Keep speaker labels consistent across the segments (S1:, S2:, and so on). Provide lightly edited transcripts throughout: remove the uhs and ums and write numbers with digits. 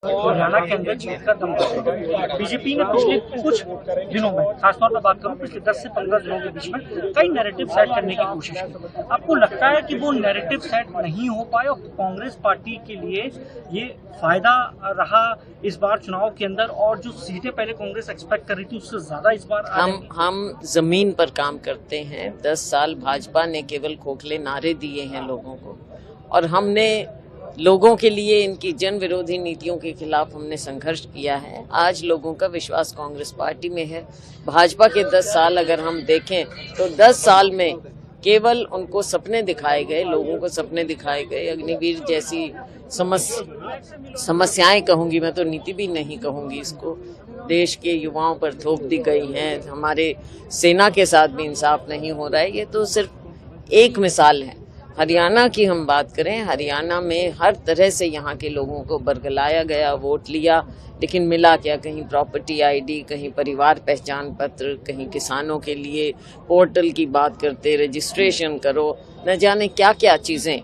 S1: हरियाणा के अंदर जीत का दम है। बीजेपी ने पिछले कुछ दिनों में, खासतौर पर बात करूं पिछले 10 से 15 दिनों के बीच में कई नैरेटिव सेट करने की कोशिश की। आपको लगता है कि वो नैरेटिव सेट नहीं हो पाए और कांग्रेस पार्टी के लिए ये फायदा रहा इस बार चुनाव के अंदर, और जो सीटें पहले कांग्रेस एक्सपेक्ट कर रही थी उससे ज्यादा इस बार
S2: हम जमीन पर काम करते हैं। 10 साल भाजपा ने केवल खोखले नारे दिए हैं लोगों को, और हमने लोगों के लिए इनकी जन विरोधी नीतियों के खिलाफ हमने संघर्ष किया है। आज लोगों का विश्वास कांग्रेस पार्टी में है। भाजपा के 10 साल अगर हम देखें तो 10 साल में केवल उनको सपने दिखाए गए, लोगों को सपने दिखाए गए। अग्निवीर जैसी समस्याएं कहूंगी मैं, तो नीति भी नहीं कहूंगी इसको, देश के युवाओं पर थोप दी गई हैं। हमारे सेना के साथ भी इंसाफ नहीं हो रहा है। ये तो सिर्फ एक मिसाल है। हरियाणा की हम बात करें, हरियाणा में हर तरह से यहाँ के लोगों को बरगलाया गया, वोट लिया, लेकिन मिला क्या? कहीं प्रॉपर्टी आईडी, कहीं परिवार पहचान पत्र, कहीं किसानों के लिए पोर्टल की बात करते, रजिस्ट्रेशन करो, न जाने क्या क्या चीज़ें,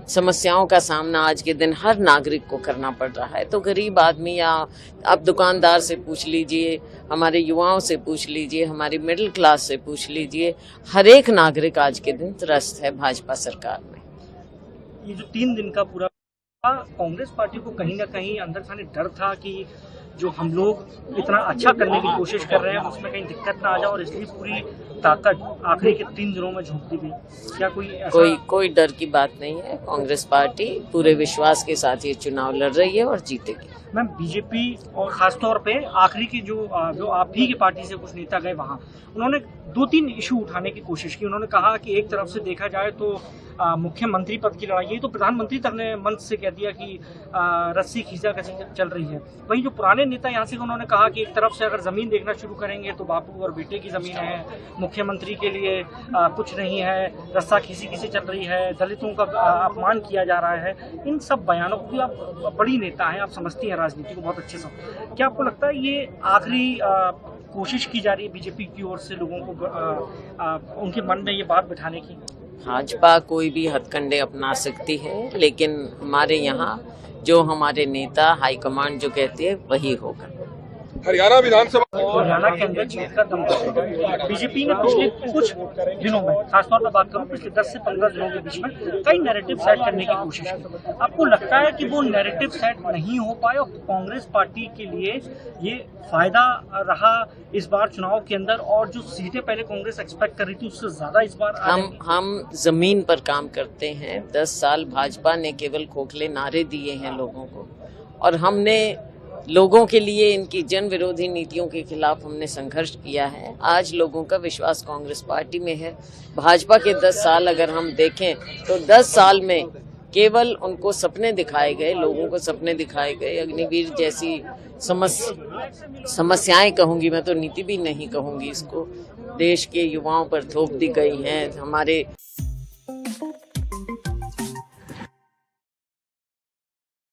S2: समस्याओं का सामना आज के दिन हर नागरिक को करना पड़ रहा है। तो गरीब आदमी, या आप दुकानदार से पूछ लीजिए, हमारे युवाओं से पूछ लीजिए, हमारी मिडिल क्लास से पूछ लीजिए, हर एक नागरिक आज के दिन त्रस्त है भाजपा सरकार में।
S1: ये जो 3 दिन का पूरा कांग्रेस पार्टी को कहीं ना कहीं अंदर खाने डर था कि जो हम लोग इतना अच्छा करने की कोशिश कर रहे हैं उसमें कहीं दिक्कत ना आ जाए, और इसलिए पूरी ताकत आखिरी के 3 दिनों में झोंक दी गई। क्या कोई
S2: डर की बात नहीं है। कांग्रेस पार्टी पूरे विश्वास के साथ ये चुनाव लड़ रही है और जीतेगी।
S1: मैम, बीजेपी और खासतौर पे आखिरी के जो आप ही की पार्टी से कुछ नेता गए वहाँ, उन्होंने 2-3 इशू उठाने की कोशिश की। उन्होंने कहा कि एक तरफ से देखा जाए तो मुख्यमंत्री पद की लड़ाई है, तो प्रधानमंत्री तक ने मंच से कह दिया कि रस्सी खींचाखींची चल रही है। वहीं जो पुराने नेता यहाँ से उन्होंने कहा कि एक तरफ से अगर जमीन देखना शुरू करेंगे तो बापू और बेटे की जमीन है, मुख्यमंत्री के लिए कुछ नहीं है, रस्सा खींची चल रही है, दलितों का अपमान किया जा रहा है। इन सब बयानों को भी, आप बड़ी नेता हैं, आप समझती हैं राजनीति को बहुत अच्छे से, क्या आपको लगता है ये आखिरी कोशिश की जा रही है बीजेपी की ओर से लोगों को उनके मन में ये बात बिठाने की?
S2: भाजपा कोई भी हथकंडे अपना सकती है, लेकिन हमारे यहाँ जो हमारे नेता हाईकमांड जो कहती है वही होगा।
S1: हरियाणा के अंदर जीत का दम है। बीजेपी ने पिछले कुछ दिनों में, खासतौर पर बात करूं पिछले 10 से 15 दिनों के बीच में कई नैरेटिव सेट करने की कोशिश की। आपको लगता है कि वो नैरेटिव सेट नहीं हो पाए और कांग्रेस पार्टी के लिए ये फायदा रहा इस बार चुनाव के अंदर, और जो सीटें पहले कांग्रेस एक्सपेक्ट कर रही थी उससे ज्यादा इस बार
S2: हम जमीन पर काम करते हैं। 10 साल भाजपा ने केवल खोखले नारे दिए हैं लोगों को, और हमने लोगों के लिए इनकी जन विरोधी नीतियों के खिलाफ हमने संघर्ष किया है। आज लोगों का विश्वास कांग्रेस पार्टी में है। भाजपा के 10 साल अगर हम देखें तो 10 साल में केवल उनको सपने दिखाए गए, लोगों को सपने दिखाए गए। अग्निवीर जैसी समस्याएं कहूंगी मैं, तो नीति भी नहीं कहूंगी इसको, देश के युवाओं पर थोप दी गई हैं। हमारे